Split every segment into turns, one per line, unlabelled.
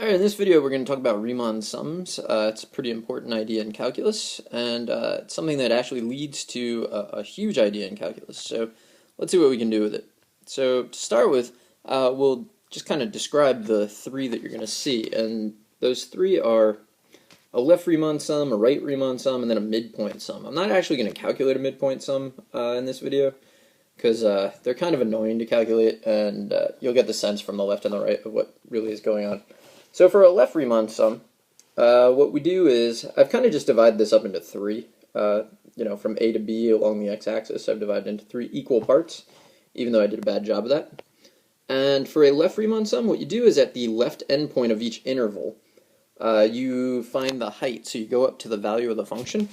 Alright, in this video we're going to talk about Riemann sums. It's a pretty important idea in calculus, and it's something that actually leads to a huge idea in calculus. So let's see what we can do with it. So to start with, we'll just kind of describe the three that you're going to see, and those three are a left Riemann sum, a right Riemann sum, and then a midpoint sum. I'm not actually going to calculate a midpoint sum in this video, because they're kind of annoying to calculate, and you'll get the sense from the left and the right of what really is going on. So for a left Riemann sum, what we do is, I've kind of just divided this up into three. From A to B along the x-axis, I've divided into three equal parts, even though I did a bad job of that. And for a left Riemann sum, what you do is at the left endpoint of each interval, you find the height. So you go up to the value of the function,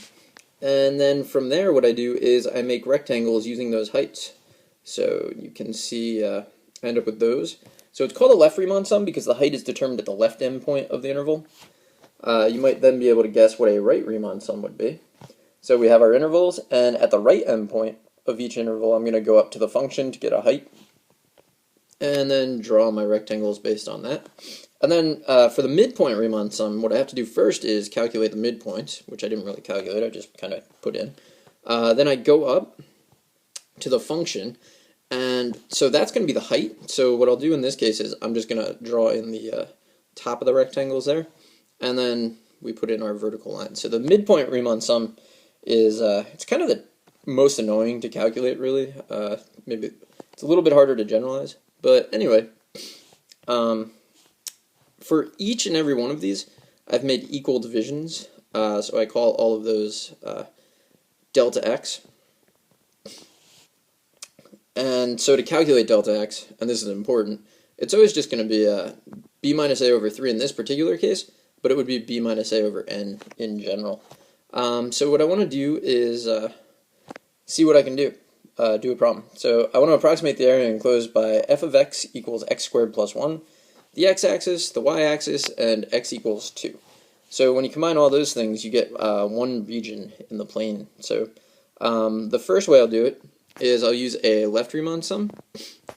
and then from there what I do is I make rectangles using those heights. So you can see I end up with those. So it's called a left Riemann sum because the height is determined at the left endpoint of the interval. You might then be able to guess what a right Riemann sum would be. So we have our intervals, and at the right endpoint of each interval I'm going to go up to the function to get a height, and then draw my rectangles based on that. And then for the midpoint Riemann sum, what I have to do first is calculate the midpoint, which I didn't really calculate, I just kind of put in. Then I go up to the function, and so that's going to be the height. So what I'll do in this case is I'm just going to draw in the top of the rectangles there, and then we put in our vertical line. So the midpoint Riemann sum is it's kind of the most annoying to calculate, really. Maybe it's a little bit harder to generalize, but anyway, for each and every one of these, I've made equal divisions. So I call all of those delta x. And so to calculate delta x, and this is important, it's always just going to be b minus a over 3 in this particular case, but it would be b minus a over n in general. So what I want to do is see what I can do, do a problem. So I want to approximate the area enclosed by f of x equals x squared plus 1, the x-axis, the y-axis, and x equals 2. So when you combine all those things, you get one region in the plane. So the first way I'll do it is I'll use a left Riemann sum,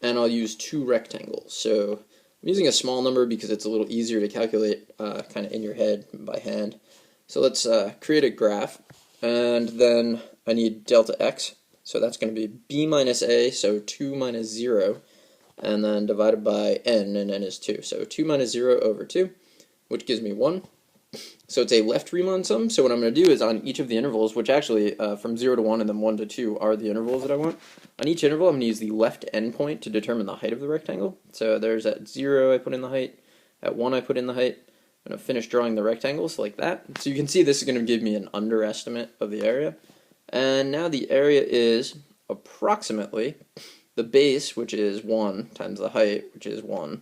and I'll use two rectangles. So I'm using a small number because it's a little easier to calculate kind of in your head by hand. So let's create a graph, and then I need delta x, so that's going to be b minus a, so 2 minus 0, and then divided by n, and n is 2. So 2 minus 0 over 2, which gives me 1. So it's a left Riemann sum, so what I'm going to do is on each of the intervals, which actually from 0 to 1 and then 1 to 2 are the intervals that I want, on each interval I'm going to use the left endpoint to determine the height of the rectangle. So there's at 0 I put in the height, at 1 I put in the height. I'm going to finish drawing the rectangles like that. So you can see this is going to give me an underestimate of the area. And now the area is approximately the base, which is 1, times the height, which is 1.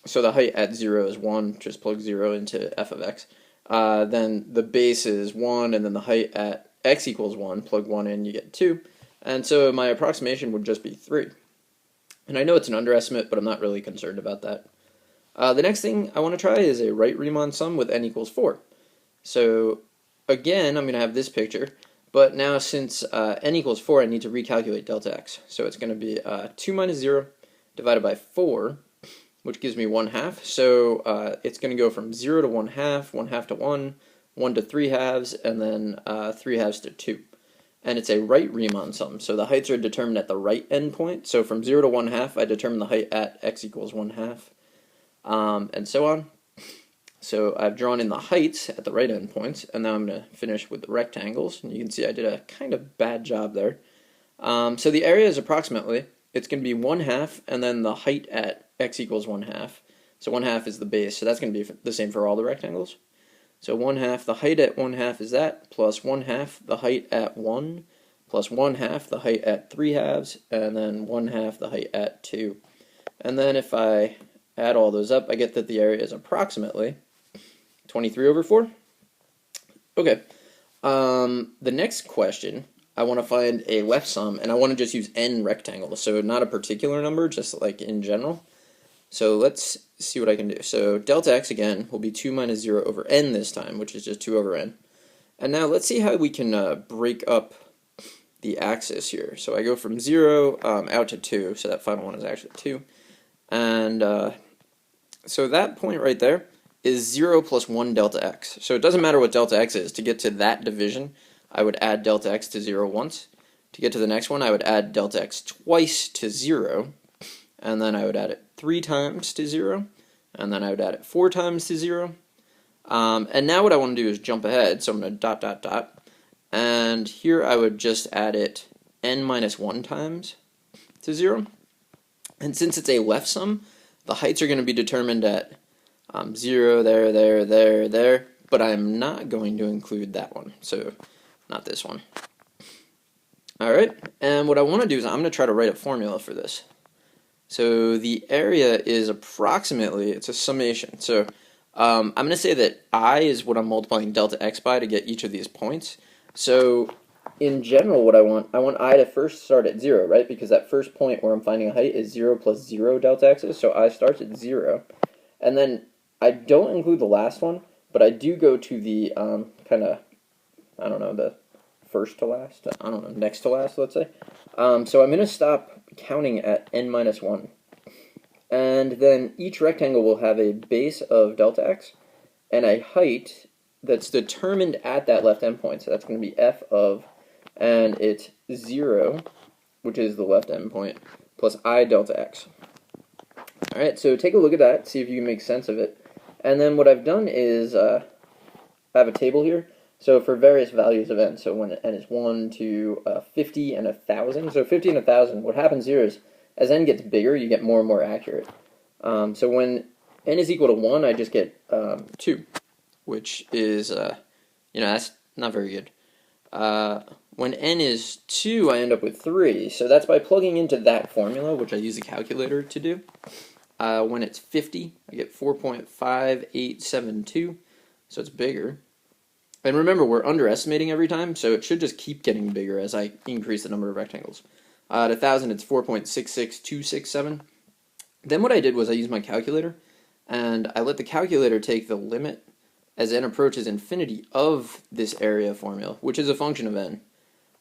So the height at 0 is 1, just plug 0 into f of x. Then the base is 1, and then the height at x equals 1, plug 1 in, you get 2. And so my approximation would just be 3. And I know it's an underestimate, but I'm not really concerned about that. The next thing I want to try is a right Riemann sum with n equals 4. So again, I'm going to have this picture, but now since n equals 4, I need to recalculate delta x. So it's going to be 2 minus 0 divided by 4, which gives me 1/2. So it's going to go from 0 to 1/2, 1/2 to 1, 1 to 3/2, and then 3/2 to 2. And it's a right Riemann sum, so the heights are determined at the right endpoint. So from 0 to 1/2, I determine the height at x equals 1/2, and so on. So I've drawn in the heights at the right endpoints, and now I'm going to finish with the rectangles. And you can see I did a kind of bad job there. So the area is approximately, it's going to be 1/2, and then the height at x equals 1/2. So 1/2 is the base, so that's going to be the same for all the rectangles. So 1/2, the height at 1/2 is that, plus 1/2 the height at 1, plus 1/2 the height at 3/2, and then 1/2 the height at 2. And then if I add all those up, I get that the area is approximately 23 over 4. Okay, the next question, I want to find a left sum, and I want to just use n rectangles, so not a particular number, just like in general. So let's see what I can do. So delta x again will be 2 minus 0 over n this time, which is just 2 over n. And now let's see how we can break up the axis here. So I go from 0 out to 2, so that final one is actually 2. And So that point right there is 0 plus 1 delta x. So it doesn't matter what delta x is. To get to that division, I would add delta x to 0 once. To get to the next one, I would add delta x twice to 0, and then I would add it 3 times to 0, and then I would add it 4 times to 0. And now what I want to do is jump ahead, so I'm going to dot, dot, dot, and here I would just add it n minus 1 times to 0. And since it's a left sum, the heights are going to be determined at 0, there, but I'm not going to include that one, so not this one. Alright, and what I want to do is I'm going to try to write a formula for this. So the area is approximately, it's a summation, so I'm going to say that I is what I'm multiplying delta x by to get each of these points. So in general, what I want I to first start at 0, right? Because that first point where I'm finding a height is 0 plus 0 delta x's, so I starts at 0. And then I don't include the last one, but I do go to the kind of, I don't know, the first to last, I don't know, next to last, let's say. So I'm going to stop counting at n minus 1. And then each rectangle will have a base of delta x and a height that's determined at that left endpoint. So that's going to be f of, and it's 0, which is the left endpoint, plus I delta x. Alright, so take a look at that, see if you can make sense of it. And then what I've done is I have a table here. So for various values of n, so when n is 1 to 50 and 1,000, so 50 and 1,000, what happens here is as n gets bigger, you get more and more accurate. So when n is equal to 1, I just get 2, which is, that's not very good. When n is 2, I end up with 3, so that's by plugging into that formula, which I use a calculator to do. When it's 50, I get 4.5872, so it's bigger. And remember, we're underestimating every time, so it should just keep getting bigger as I increase the number of rectangles. At 1,000, it's 4.66267. Then what I did was I used my calculator, and I let the calculator take the limit as n approaches infinity of this area formula, which is a function of n.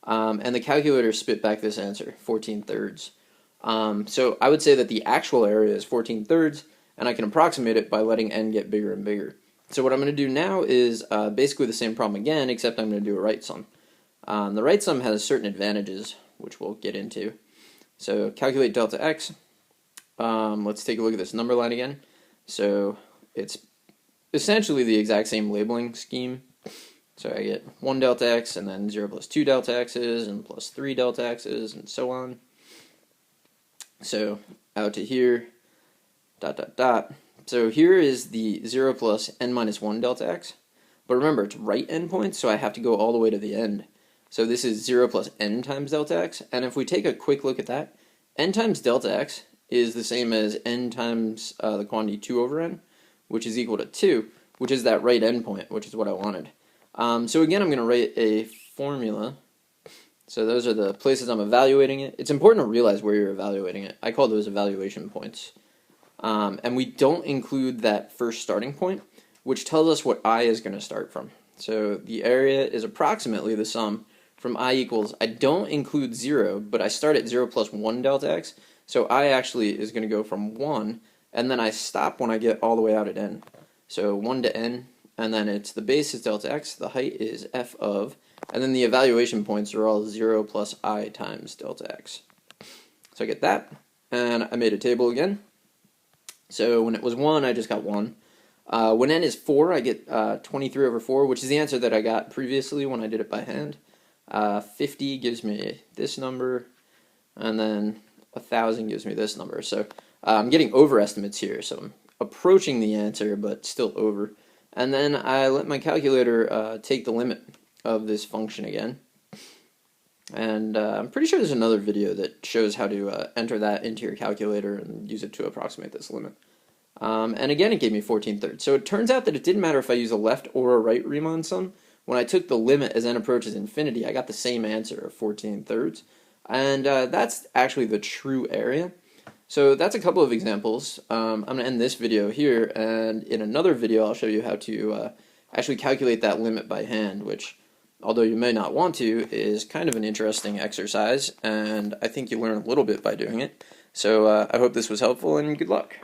And the calculator spit back this answer, 14/3. So I would say that the actual area is 14/3, and I can approximate it by letting n get bigger and bigger. So what I'm going to do now is basically the same problem again, except I'm going to do a right sum. The right sum has certain advantages, which we'll get into. So calculate delta x. Let's take a look at this number line again. So it's essentially the exact same labeling scheme. So I get 1 delta x, and then 0 plus 2 delta x's, and plus 3 delta x's, and so on. So out to here, dot, dot, dot. So here is the 0 plus n minus 1 delta x. But remember, it's right endpoint, so I have to go all the way to the end. So this is 0 plus n times delta x. And if we take a quick look at that, n times delta x is the same as n times the quantity 2 over n, which is equal to 2, which is that right endpoint, which is what I wanted. So again, I'm going to write a formula. So those are the places I'm evaluating it. It's important to realize where you're evaluating it. I call those evaluation points. And we don't include that first starting point, which tells us what I is going to start from. So the area is approximately the sum from I equals, I don't include 0, but I start at 0 plus 1 delta x, so I actually is going to go from 1, and then I stop when I get all the way out at n. So 1 to n, and then it's the base is delta x, the height is f of, and then the evaluation points are all 0 plus I times delta x. So I get that, and I made a table again. So when it was 1, I just got 1. When n is 4, I get 23 over 4, which is the answer that I got previously when I did it by hand. 50 gives me this number, and then 1,000 gives me this number. So I'm getting overestimates here, so I'm approaching the answer, but still over. And then I let my calculator take the limit of this function again. And I'm pretty sure there's another video that shows how to enter that into your calculator and use it to approximate this limit. And again, it gave me 14/3. So it turns out that it didn't matter if I use a left or a right Riemann sum. When I took the limit as n approaches infinity, I got the same answer of 14/3. And that's actually the true area. So that's a couple of examples. I'm going to end this video here, and in another video I'll show you how to actually calculate that limit by hand, which, although you may not want to, is kind of an interesting exercise, and I think you learn a little bit by doing it. So I hope this was helpful, and good luck.